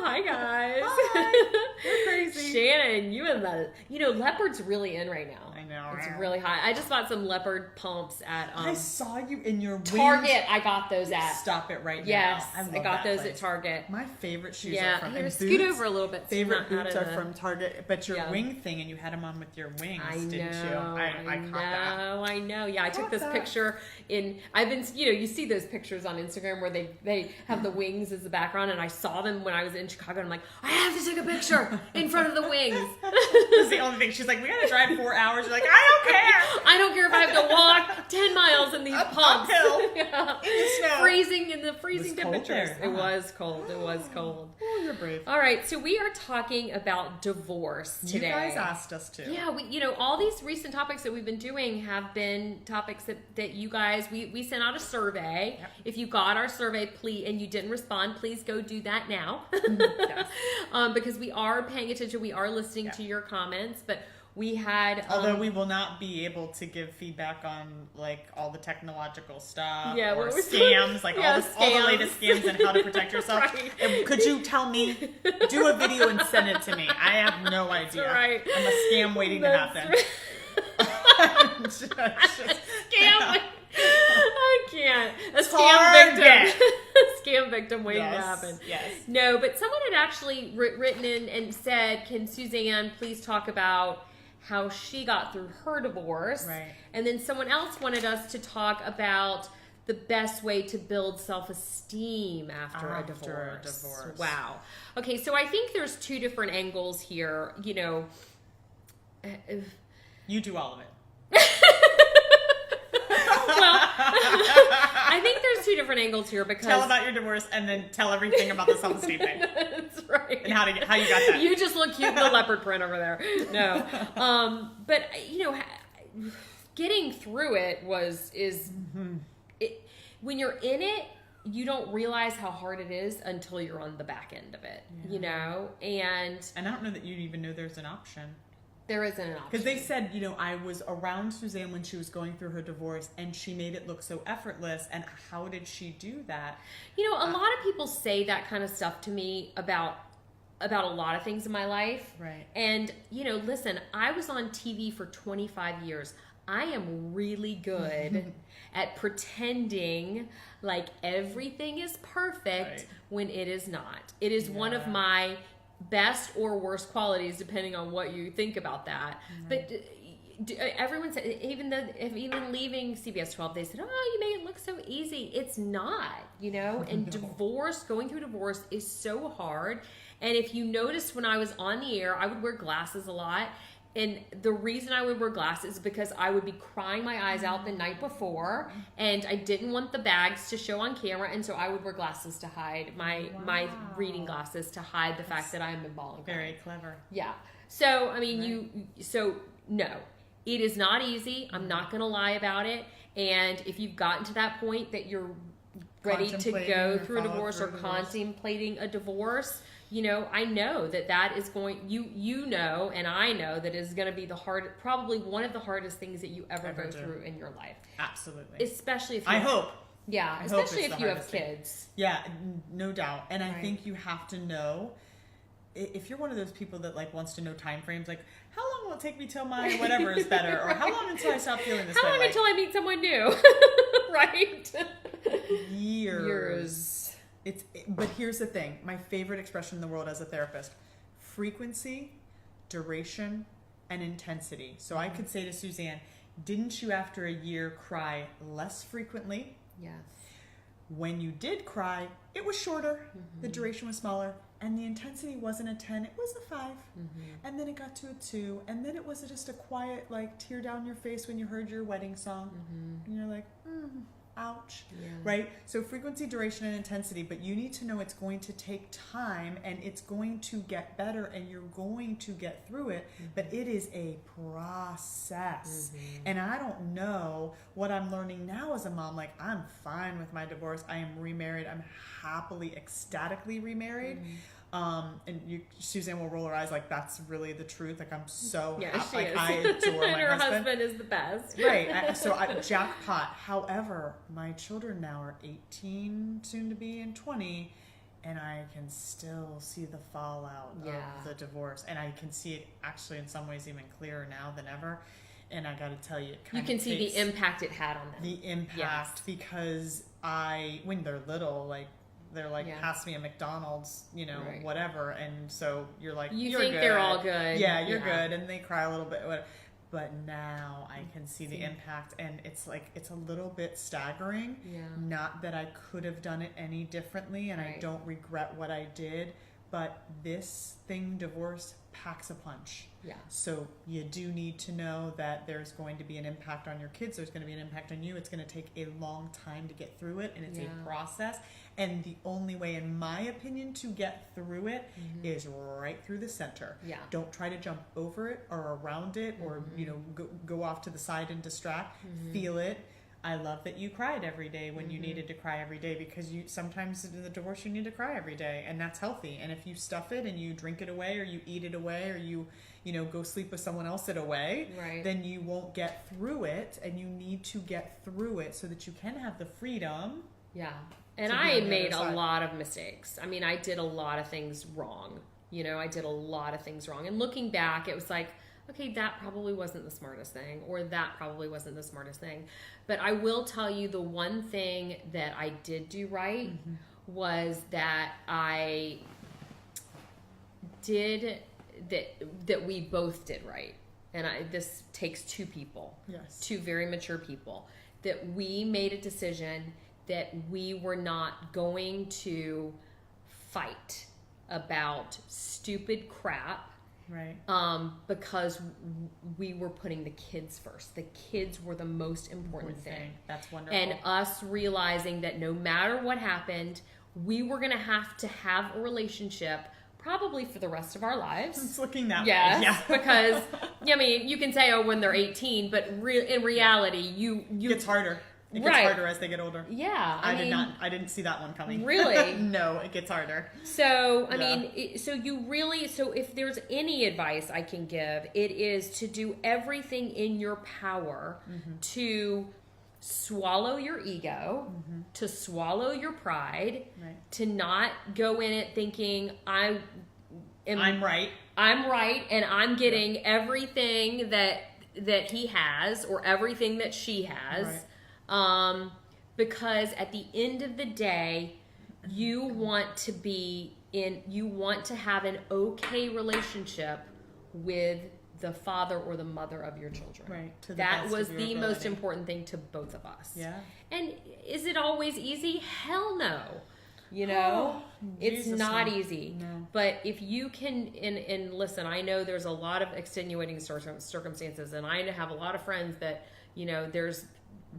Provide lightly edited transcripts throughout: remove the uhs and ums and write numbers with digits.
Hi guys. Hi. You're crazy. Shannon, leopard's really in right now. I know. It's really hot. I just bought some leopard pumps at I saw you in your Target. I got those at. Stop it right now. Yes, I got those at Target. My favorite shoes Yeah, are from here, and scoot boots. over a little bit. Favorite boots are from Target, but your Yeah. wing thing, and you had them on with your wings, I didn't you? I caught that. I know. Yeah, I took this that. picture I've been, you see those pictures on Instagram where they have the wings as the background, and I saw them when I was in Chicago, and I'm like, I have to take a picture in front of the wings. That's the only thing. She's like, we gotta drive 4 hours. You're like, I don't care. I don't care if I have to walk 10 miles in these pumps. Uphill. Yeah. In the snow. Freezing in the freezing It was cold temperatures. there, It huh? was cold. It was cold. Oh, you're brave. All right, so we are talking about divorce today. You guys asked us to. Yeah, all these recent topics that we've been doing have been topics that you guys, we sent out a survey. Yep. If you got our survey, please, and you didn't respond, please go do that now. Yes. Because we are paying attention, we are listening to your comments, but we had... Although we will not be able to give feedback on like all the technological stuff or scams, like all the latest scams and how to protect yourself. Right. And could you tell me, do a video and send it to me? I have no idea. Right. I'm a scam waiting to happen. Scam. I can't. A scam victim. A scam victim waiting to happen. Yes. No, but someone had actually written in and said, can Suzanne please talk about how she got through her divorce? Right. And then someone else wanted us to talk about the best way to build self-esteem after a divorce. Wow. Okay, so I think there's two different angles here. You do all of it. Well, I think there's two different angles here because... Tell about your divorce and then tell everything about the self-esteem thing. That's right. And how you got that. You just look cute in the leopard print over there. No. But, getting through it when you're in it, you don't realize how hard it is until you're on the back end of it, And I don't know that you even know there's an option. There isn't an option. Because they said, I was around Suzanne when she was going through her divorce, and she made it look so effortless. And how did she do that? A lot of people say that kind of stuff to me about a lot of things in my life. Right. And, listen, I was on TV for 25 years. I am really good at pretending like everything is perfect when it is not. It is one of my best or worst qualities, depending on what you think about that. But everyone said, even leaving CBS 12, they said, "Oh, you made it look so easy." It's not, And going through divorce is so hard. And if you noticed, when I was on the air, I would wear glasses a lot. And the reason I would wear glasses is because I would be crying my eyes out the night before, and I didn't want the bags to show on camera, and so I would wear glasses to hide my reading glasses to hide the fact that I am bawling. Very clever. Yeah. So no, it is not easy. I'm not going to lie about it. And if you've gotten to that point that you're ready to go through a divorce or contemplating a divorce, I know that is going, and I know that is going to be probably one of the hardest things that you ever go through in your life. Absolutely. Especially if I hope. Yeah, especially if you have kids. Yeah, no doubt. And I think you have to know, if you're one of those people that wants to know time frames, like how long will it take me till my whatever is better, or how long until I stop feeling this way? How long until I meet someone new? Right? Years. But here's the thing. My favorite expression in the world as a therapist: frequency, duration, and intensity. So I could say to Suzanne, didn't you after a year cry less frequently? Yes. When you did cry, it was shorter, the duration was smaller, and the intensity wasn't a 10, it was a 5. And then it got to a 2, and then it was just a quiet, tear down your face when you heard your wedding song. And you're like, ouch, right? So frequency, duration, and intensity, but you need to know it's going to take time, and it's going to get better, and you're going to get through it, but it is a process. And I don't know what I'm learning now as a mom. I'm fine with my divorce. I am remarried. I'm happily, ecstatically remarried. And Suzanne will roll her eyes like that's really the truth. Like I'm so yeah, happy. she Like is. I adore and my her husband. husband is the best. Right. So jackpot. However, my children now are 18, soon to be in 20, and I can still see the fallout of the divorce, and I can see it actually in some ways even clearer now than ever. And I got to tell you, you can see the impact it had on them. The impact, because when they're little, like they're like, pass me a McDonald's, Right. whatever, and so you're like, you think good. They're all good. Yeah, you're good, and they cry a little bit. But now I can see the impact, and it's like it's a little bit staggering. Yeah. Not that I could have done it any differently, and I don't regret what I did. But this divorce, packs a punch. Yeah. So you do need to know that there's going to be an impact on your kids. There's going to be an impact on you. It's going to take a long time to get through it, and it's a process. And the only way, in my opinion, to get through it is right through the center. Yeah. Don't try to jump over it or around it, or go off to the side and distract. Feel it. I love that you cried every day when you needed to cry every day, because sometimes in the divorce you need to cry every day, and that's healthy. And if you stuff it and you drink it away, or you eat it away, or you go sleep with someone else it away, then you won't get through it, and you need to get through it so that you can have the freedom. Yeah. And I made a lot of mistakes. I mean, I did a lot of things wrong. I did a lot of things wrong. And looking back, it was like, okay, that probably wasn't the smartest thing, or that probably wasn't the smartest thing. But I will tell you, the one thing that I did do right was that I did that we both did right. And this takes two people, two very mature people, that we made a decision that we were not going to fight about stupid crap. Right. Because we were putting the kids first. The kids were the most important thing. That's wonderful. And us realizing that no matter what happened, we were going to have a relationship probably for the rest of our lives. It's looking that way. Yeah. Because, I mean, you can say, when they're 18, but in reality, it gets harder. It gets harder as they get older. Yeah. I didn't see that one coming. Really? No, it gets harder. So, I mean, so if there's any advice I can give, it is to do everything in your power to swallow your ego, to swallow your pride, to not go in it thinking I'm right, and I'm getting everything that he has, or everything that she has. Right. Because at the end of the day, you want to have an okay relationship with the father or the mother of your children. Right. That was the most important thing to both of us. Yeah. And is it always easy? Hell no. It's not easy. No. But if you can, and listen, I know there's a lot of extenuating circumstances, and I have a lot of friends that, there's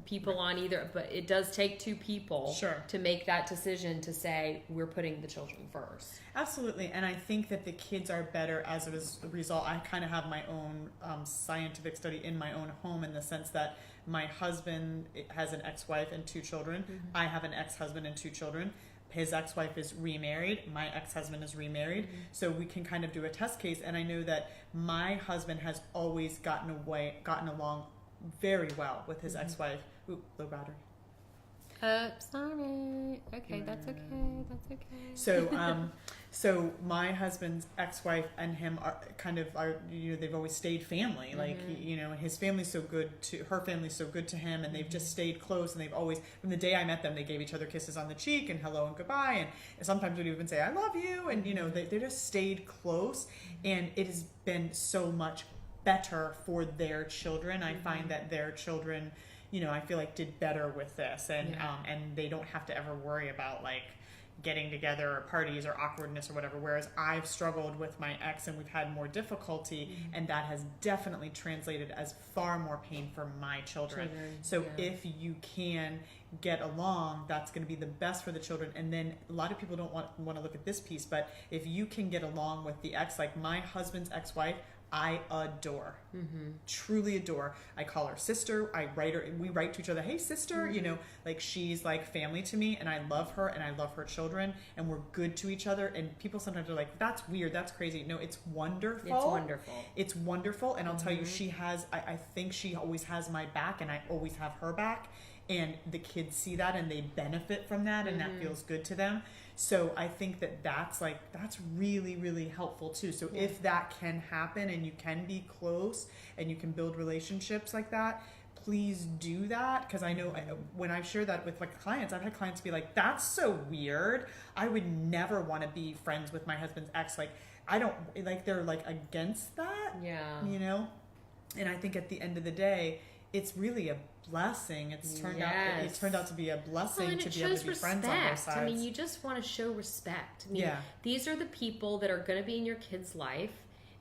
people on either, but it does take two people to make that decision to say we're putting the children first. Absolutely. And I think that the kids are better as a result. I kind of have my own scientific study in my own home, in the sense that my husband has an ex-wife and two children. I have an ex-husband and two children. His ex-wife is remarried. My ex-husband is remarried. So we can kind of do a test case. And I know that my husband has always gotten along very well with his ex-wife. Ooh, low battery. Sorry. Okay, that's okay. So my husband's ex-wife and him are they've always stayed family. Like, his family's so good to her family's so good to him, and they've just stayed close, and they've always, from the day I met them, they gave each other kisses on the cheek and hello and goodbye, and sometimes would even say I love you, and they just stayed close, and it has been so much better for their children. I find that their children, I feel like did better with this, and they don't have to ever worry about like getting together or parties or awkwardness or whatever, whereas I've struggled with my ex and we've had more difficulty, and that has definitely translated as far more pain for my children. So if you can get along, that's going to be the best for the children. And then a lot of people don't want to look at this piece, but if you can get along with the ex, like my husband's ex-wife I adore, truly adore. I call her sister. We write to each other, hey sister, you know, like she's like family to me, and I love her and I love her children, and we're good to each other. And people sometimes are like, that's weird, that's crazy. No, it's wonderful. It's wonderful. It's wonderful. And I'll tell you, I think she always has my back, and I always have her back. And the kids see that and they benefit from that, and that feels good to them. So I think that's really, really helpful too. So if that can happen and you can be close and you can build relationships like that, please do that. Because I know when I share that with like clients, I've had clients be like, that's so weird. I would never want to be friends with my husband's ex. Like, I don't, like, they're like against that. Yeah. You know? And I think at the end of the day, it's really a blessing. It's turned out to be a blessing to be able to be friends on both sides. I mean, you just want to show respect. I mean, these are the people that are going to be in your kid's life,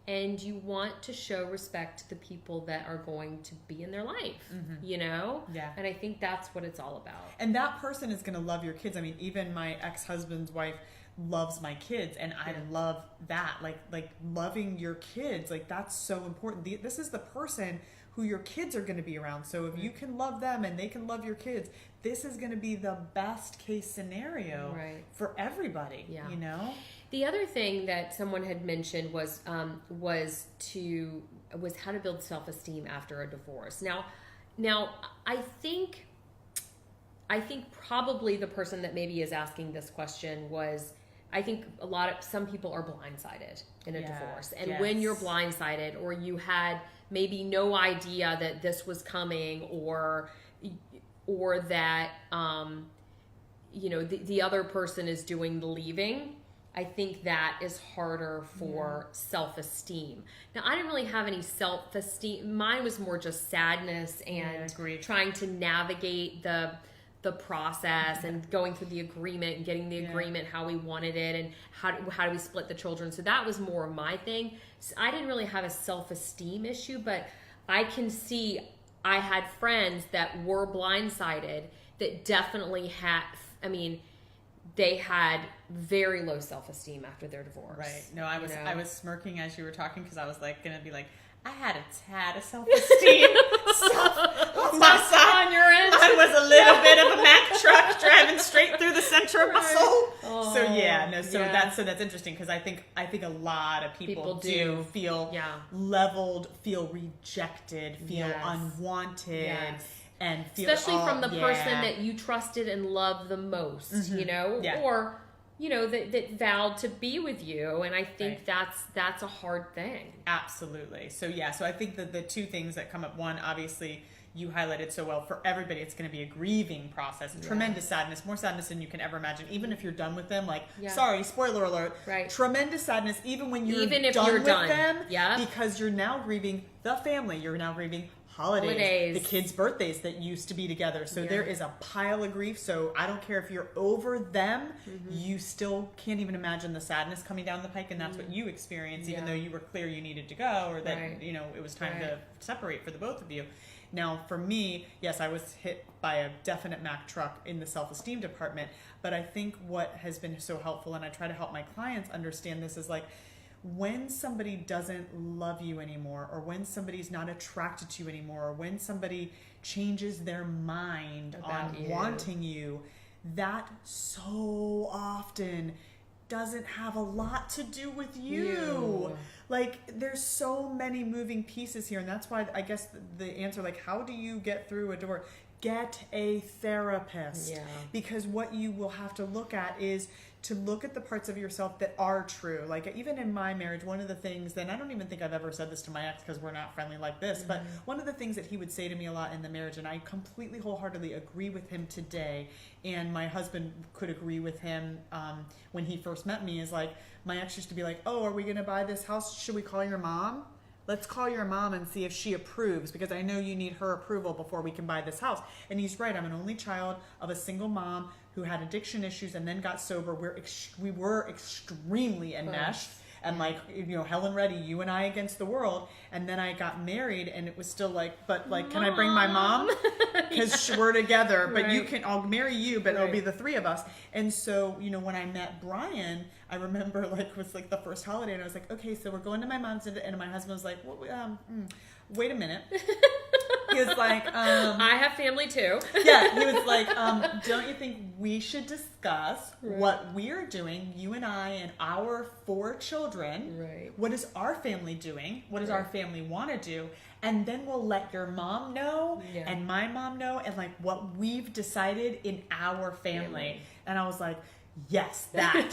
and you want to show respect to the people that are going to be in their life, you know? Yeah. And I think that's what it's all about. And that person is going to love your kids. I mean, even my ex-husband's wife loves my kids, and I love that. Like loving your kids, like that's so important. This is the person who your kids are going to be around. So if you can love them and they can love your kids, this is going to be the best case scenario for everybody, you know? The other thing that someone had mentioned was how to build self-esteem after a divorce. Now I think probably the person that maybe is asking this question was, I think some people are blindsided in a divorce. And when you're blindsided, or you had maybe no idea that this was coming, or that, you know, the other person is doing the leaving, I think that is harder for self-esteem. Now, I didn't really have any self-esteem. Mine was more just sadness and trying to navigate the process and going through the agreement and getting the agreement how we wanted it, and how do we split the children. So that was more my thing. So I didn't really have a self-esteem issue, but I can see I had friends that were blindsided that definitely had, I mean, they had very low self-esteem after their divorce. Right. No, I was smirking as you were talking, because I was like going to be like, I had a tad of self-esteem on my side. On your end. I was a little bit of a Mack truck driving straight through the center of my soul. Oh, that's interesting, because I think a lot of people do feel leveled, feel rejected, feel unwanted. And feel, especially from the person that you trusted and loved the most, you know, or, you know, that vowed to be with you. And I think that's a hard thing. Absolutely. So I think that the two things that come up, one, obviously you highlighted so well, for everybody, it's going to be a grieving process, tremendous sadness, more sadness than you can ever imagine. Even if you're done with them, like, sorry, spoiler alert, tremendous sadness, even when you're done with them, because you're now grieving the family, you're now grieving holidays, the kids' birthdays that used to be together. So there is a pile of grief. So I don't care if you're over them, you still can't even imagine the sadness coming down the pike, and that's what you experience, even though you were clear you needed to go, or that you know it was time to separate for the both of you. Now, for me, yes, I was hit by a definite Mack truck in the self-esteem department, but I think what has been so helpful, and I try to help my clients understand this, is like, when somebody doesn't love you anymore, or when somebody's not attracted to you anymore, or when somebody changes their mind on wanting you, that so often doesn't have a lot to do with you. Like, there's so many moving pieces here, and that's why I guess the answer, like, how do you get through a divorce? Get a therapist. Because what you will have to look at is to look at the parts of yourself that are true. Like, even in my marriage, one of the things, and I don't even think I've ever said this to my ex because we're not friendly like this, but one of the things that he would say to me a lot in the marriage, and I completely wholeheartedly agree with him today, and my husband could agree with him when he first met me, is like, my ex used to be like, oh, are we going to buy this house? Should we call your mom? Let's call your mom and see if she approves, because I know you need her approval before we can buy this house. And he's right. I'm an only child of a single mom who had addiction issues and then got sober. We were extremely enmeshed. And like, you know, Helen Reddy, you and I against the world. And then I got married, and it was still like, but like, can I bring my mom? because we're together, but Right. I'll marry you, but it'll Right. be the three of us. And so, when I met Brian, I remember it was like the first holiday, and I was like, okay, so we're going to my mom's, and my husband was like, wait a minute. He was like, I have family too. yeah, he was like, don't you think we should discuss Right. what we're doing, you and I and our 4 children? Right. What is our family doing? What does Right. our family want to do? And then we'll let your mom know Yeah. and my mom know, and like what we've decided in our family. And I was like, yes, that.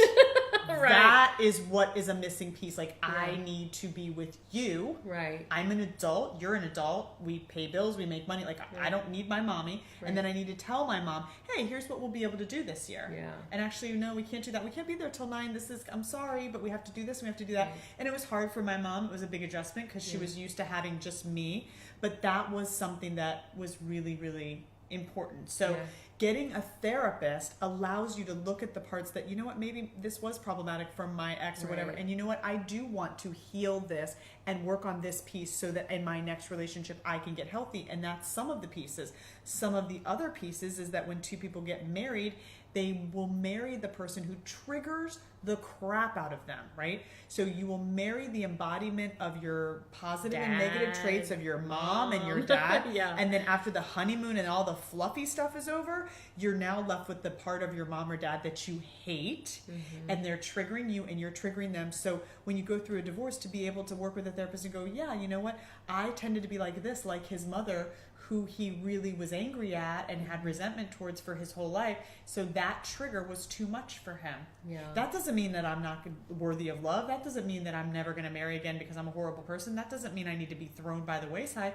Right. That is what is a missing piece. Like, I Right. need to be with you. Right. I'm an adult. You're an adult. We pay bills. We make money. Like, I Right. don't need my mommy. Right. And then I need to tell my mom, hey, here's what we'll be able to do this year. Yeah. And actually, no, we can't do that. We can't be there till 9. I'm sorry, but we have to do this and we have to do that. Right. And it was hard for my mom. It was a big adjustment because she Yeah. was used to having just me. But that was something that was really, really important. So Yeah. getting a therapist allows you to look at the parts that, maybe this was problematic from my ex or whatever. Right. And you know what? I do want to heal this and work on this piece so that in my next relationship, I can get healthy. And that's some of the pieces. Some of the other pieces is that when 2 people get married, they will marry the person who triggers the crap out of them, right? So you will marry the embodiment of your positive and negative Dad, traits of your mom and your dad. Yeah. And then after the honeymoon and all the fluffy stuff is over, you're now left with the part of your mom or dad that you hate, and they're triggering you and you're triggering them. So when you go through a divorce, to be able to work with a therapist and go, yeah, you know what? I tended to be like this, like his mother, who he really was angry at and had resentment towards for his whole life. So that trigger was too much for him. Yeah. That doesn't mean that I'm not worthy of love. That doesn't mean that I'm never going to marry again because I'm a horrible person. That doesn't mean I need to be thrown by the wayside.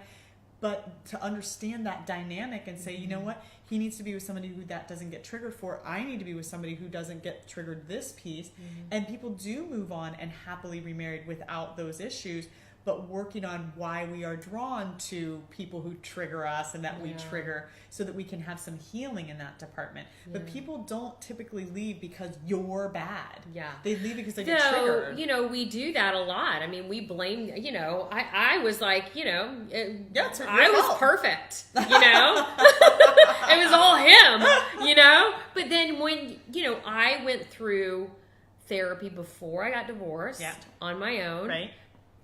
But to understand that dynamic and say, you know what, he needs to be with somebody who that doesn't get triggered for. I need to be with somebody who doesn't get triggered this piece. And people do move on and happily remarried without those issues. But working on why we are drawn to people who trigger us and that we Yeah. trigger so that we can have some healing in that department. But Yeah. people don't typically leave because you're bad. Yeah. They leave because they get So, triggered. we do that a lot. I mean, we blame, I was like, it's your I was fault. perfect, it was all him, But then when, I went through therapy before I got divorced Yeah. on my own. Right?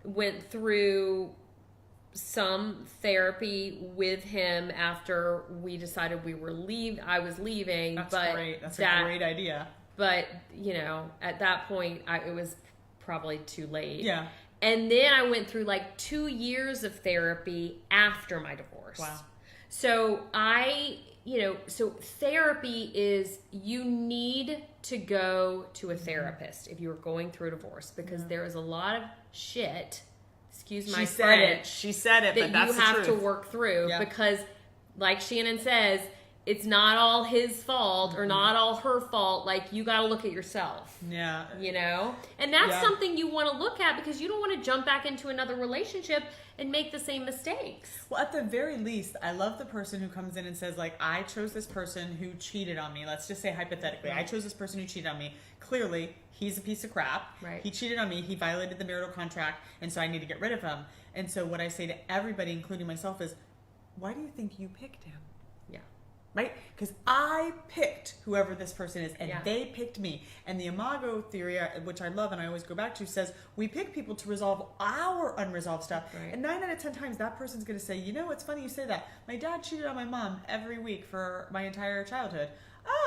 Went through some therapy with him after we decided I was leaving. That's but great. That's that, a great idea. But, at that point, it was probably too late. Yeah. And then I went through like 2 years of therapy after my divorce. Wow. So so therapy is, you need to go to a therapist if you're going through a divorce, because there is a lot of shit, excuse my French, She said it, that but that's you have the to truth. work through. Yeah. Because like Shannon says, it's not all his fault or not all her fault. Like, you got to look at yourself. Yeah. And that's Yeah. something you want to look at, because you don't want to jump back into another relationship and make the same mistakes. Well, at the very least, I love the person who comes in and says, like, I chose this person who cheated on me. Let's just say hypothetically, I chose this person who cheated on me. Clearly, he's a piece of crap. Right. He cheated on me. He violated the marital contract, and so I need to get rid of him. And so what I say to everybody, including myself, is, why do you think you picked him? Yeah. Right? Because I picked whoever this person is, and Yeah. they picked me. And the Imago theory, which I love and I always go back to, says we pick people to resolve our unresolved stuff. Right. And 9 out of 10 times, that person's going to say, it's funny you say that. My dad cheated on my mom every week for my entire childhood.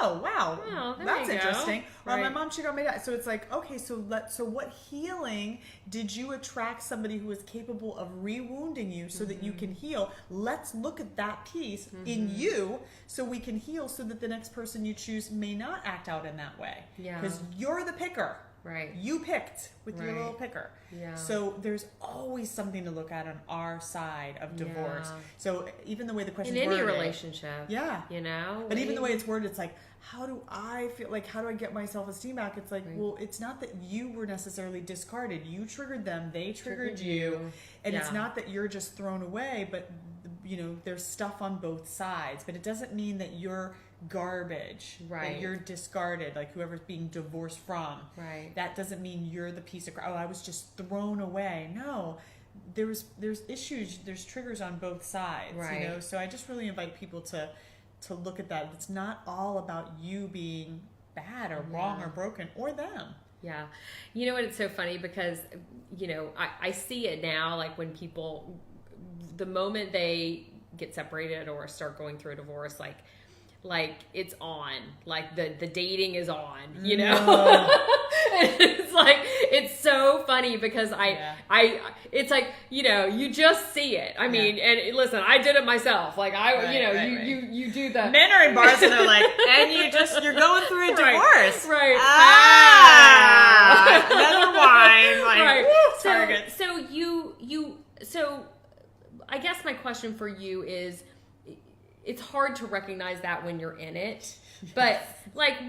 Oh, wow. Well, there That's you go. interesting. Or my Right. mom cheated on my dad. So it's like, okay, so what healing did you attract somebody who is capable of re-wounding you so that you can heal? Let's look at that piece in you so we can heal, so that the next person you choose may not act out in that way. Yeah. Because you're the picker. Right. You picked with your Right. little picker. Yeah. So there's always something to look at on our side of divorce. Yeah. So even the way the In question's any worded, relationship. yeah. But But even the way it's worded, it's like, how do I feel? Like, how do I get my self-esteem back? It's like, Right. well, it's not that you were necessarily discarded. You triggered them. They triggered you. And it's Yeah. not that you're just thrown away, but, there's stuff on both sides. But it doesn't mean that you're garbage. Right. That you're discarded, like whoever's being divorced from. Right. That doesn't mean you're the piece of crap. Oh, I was just thrown away. No. there's issues, there's triggers on both sides, right. you know. So I just really invite people to look at that. It's not all about you being bad or wrong or broken, or them. Yeah. You know what? It's so funny because, you know, I see it now, like when people, the moment they get separated or start going through a divorce, like it's on, like the dating is on, you know. No. It's like, it's so funny because it's like, you know, you just see it. I mean, and listen, I did it myself. Like you do the men are in bars and they're like, and you're going through a divorce, right? Another wine, like, right. So I guess my question for you is, it's hard to recognize that when you're in it, but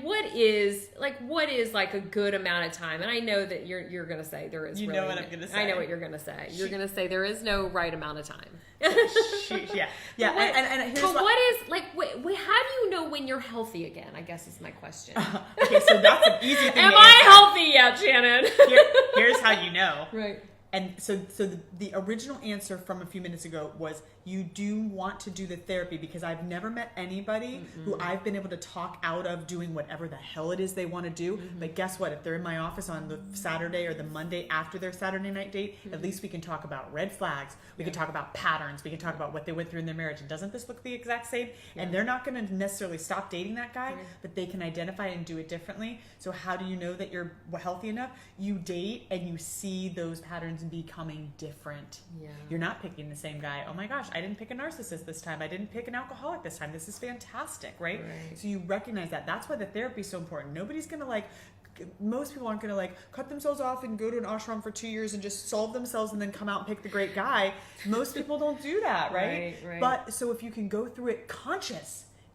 what is like a good amount of time? And I know that you're going to say there is. You know what I'm going to say. I know what you're going to say. You're going to say there is no right amount of time. Yeah. And here's what is like? How do you know when you're healthy again? I guess is my question. Okay, so that's an easy thing. Am I healthy yet, Shannon? Here's how you know. Right. And so the original answer from a few minutes ago was, you do want to do the therapy, because I've never met anybody who I've been able to talk out of doing whatever the hell it is they want to do. But guess what? If they're in my office on the Saturday or the Monday after their Saturday night date, at least we can talk about red flags. We can talk about patterns. We can talk about what they went through in their marriage. And doesn't this look the exact same? And they're not going to necessarily stop dating that guy, but they can identify and do it differently. So how do you know that you're healthy enough? You date and you see those patterns becoming different. Yeah. You're not picking the same guy. Oh my gosh, I didn't pick a narcissist this time. I didn't pick an alcoholic this time. This is fantastic, right? So you recognize that. That's why the therapy is so important. Nobody's going to most people aren't going to cut themselves off and go to an ashram for 2 years and just solve themselves and then come out and pick the great guy. Most people don't do that, right? But so if you can go through it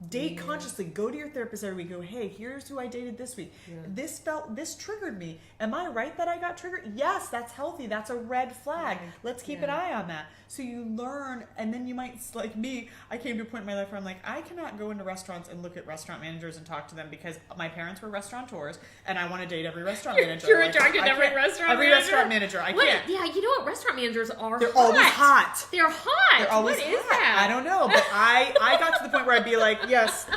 date consciously, go to your therapist every week, go, hey, here's who I dated this week. This triggered me. Am I right that I got triggered? Yes, that's healthy. That's a red flag. Let's keep an eye on that. So you learn, and then you might, like me, I came to a point in my life where I'm like, I cannot go into restaurants and look at restaurant managers and talk to them, because my parents were restaurateurs and I want to date every restaurant manager. You're attracted to every restaurant manager. I can't. Yeah, you know what? Restaurant managers are They're always hot. They're hot. They're always what hot. Is that? I don't know, but I got to the point where I'd be like, yes,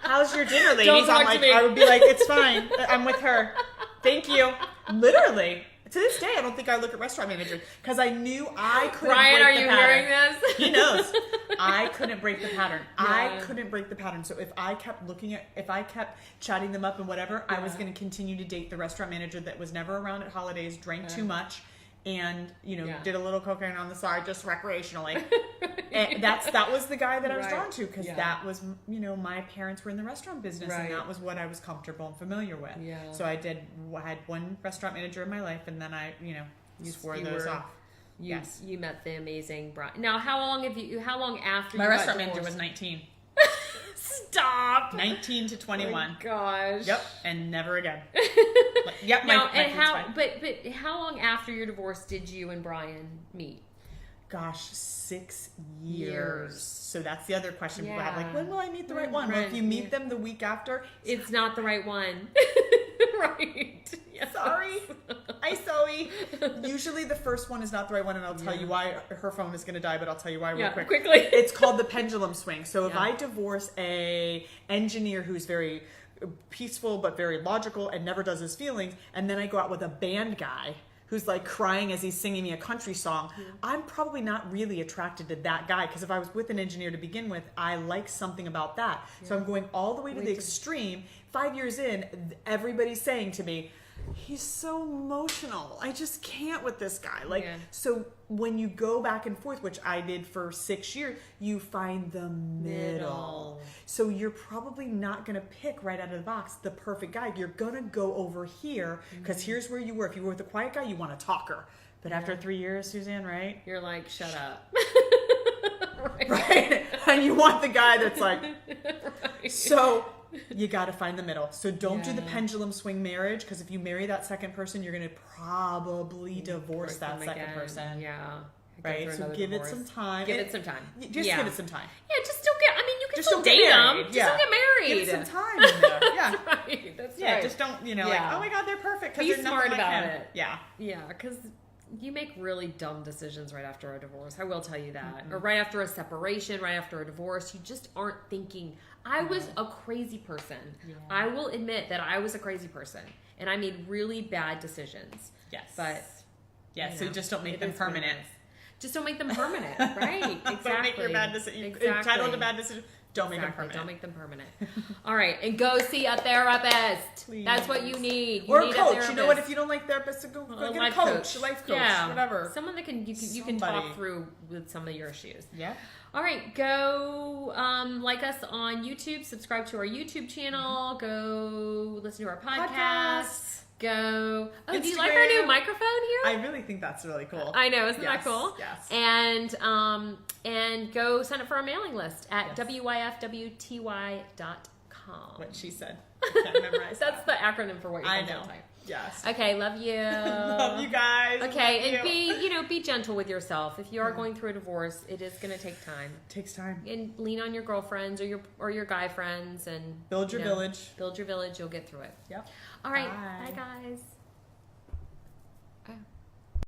how's your dinner, ladies? Don't talk to me. I would be like, it's fine. I'm with her. Thank you. Literally. To this day, I don't think I look at restaurant managers, because I knew I couldn't Brian, break the pattern. are you hearing this? He knows. I couldn't break the pattern. Yeah. I couldn't break the pattern. So if I kept chatting them up and whatever, I was going to continue to date the restaurant manager that was never around at holidays, drank too much, and did a little cocaine on the side just recreationally. And that was the guy that I was drawn to, because that was, my parents were in the restaurant business, and that was what I was comfortable and familiar with. So I had one restaurant manager in my life, and then I swore those off. You met the amazing Brian. Now, how long after my you restaurant got manager divorced? was 19. Stop. 19 to 21. Oh my gosh. Yep, and never again. Now, but how long after your divorce did you and Brian meet? Gosh, 6 years. So that's the other question people have. When will I meet the right one? Well, if you meet them the week after, it's not the right one. Right. Yes. Sorry. Hi, Zoe. Usually the first one is not the right one, and I'll tell you why. Her phone is going to die, but I'll tell you why real quick. Quickly. It's called the pendulum swing. So if I divorce a engineer who's very peaceful but very logical and never does his feelings, and then I go out with a band guy who's crying as he's singing me a country song, I'm probably not really attracted to that guy, because if I was with an engineer to begin with, I like something about that. So I'm going all the way to the extreme. 5 years in, everybody's saying to me, he's so emotional. I just can't with this guy. So when you go back and forth, which I did for 6 years, you find the middle. So you're probably not going to pick right out of the box the perfect guy. You're going to go over here, because here's where you were. If you were with a quiet guy, you want a talker. But after 3 years, Suzanne, right? You're like, shut up. Right? And you want the guy that's like... So... You got to find the middle. So don't do the pendulum swing marriage, because if you marry that second person, you're going to probably divorce that second person. Yeah. Right? So give it some time. Give it some time. Just give it some time. Yeah, just don't get, you can still date them. Just don't get married. Give it some time in there. Yeah. That's right. That's right. Just don't, oh my God, they're perfect. Be smart about it. Yeah. Yeah, because You make really dumb decisions right after a divorce. I will tell you that. Or right after a separation, right after a divorce. You just aren't thinking. I was a crazy person. Yeah. I will admit that I was a crazy person. And I made really bad decisions. Yes. But, so just don't make them permanent. Just don't make them permanent, right? Exactly. Don't make your bad decision. Entitled to bad decision. Don't make them permanent. Don't make them permanent. All right, and go see a therapist. Please. That's what you need. Or a coach. You know what? If you don't like therapists, go get a coach, a life coach, whatever. Someone that you can talk through with some of your issues. Yeah. All right, go like us on YouTube. Subscribe to our YouTube channel. Go listen to our podcast. Go. Oh, Instagram. Do you like our new microphone here? I really think that's really cool. I know, isn't that cool? Yes. And go sign up for our mailing list at WYFWTY.com. What she said. I can't memorize That's the acronym for what you're going to type. Yes. Okay, love you. Love you guys. Okay, and be gentle with yourself. If you are going through a divorce, it is going to take time. It takes time. And lean on your girlfriends or your guy friends and build your village. Build your village. You'll get through it. Yep. All right. Bye guys.